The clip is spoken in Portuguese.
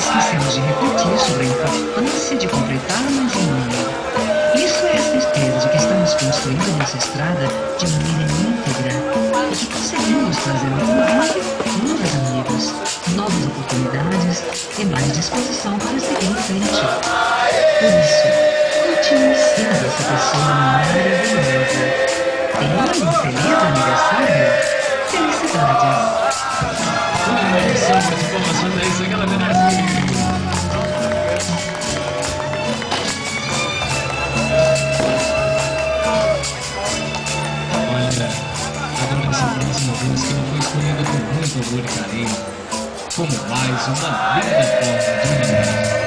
esquecemos de refletir sobre a importância de completar mais um ano. Isso é a certeza de que estamos construindo nossa estrada de maneira íntegra e que conseguimos trazer ao convite novos amigos, novas oportunidades e mais disposição para seguir em frente. Por isso, continue sendo essa pessoa maravilhosa. Tenha um feliz aniversário. Felicidades! São as informações aí, isso aí, galera. Olha, agora essa próxima vez que ela foi escolhida com muito amor e carinho, como mais uma linda forma de lembrar.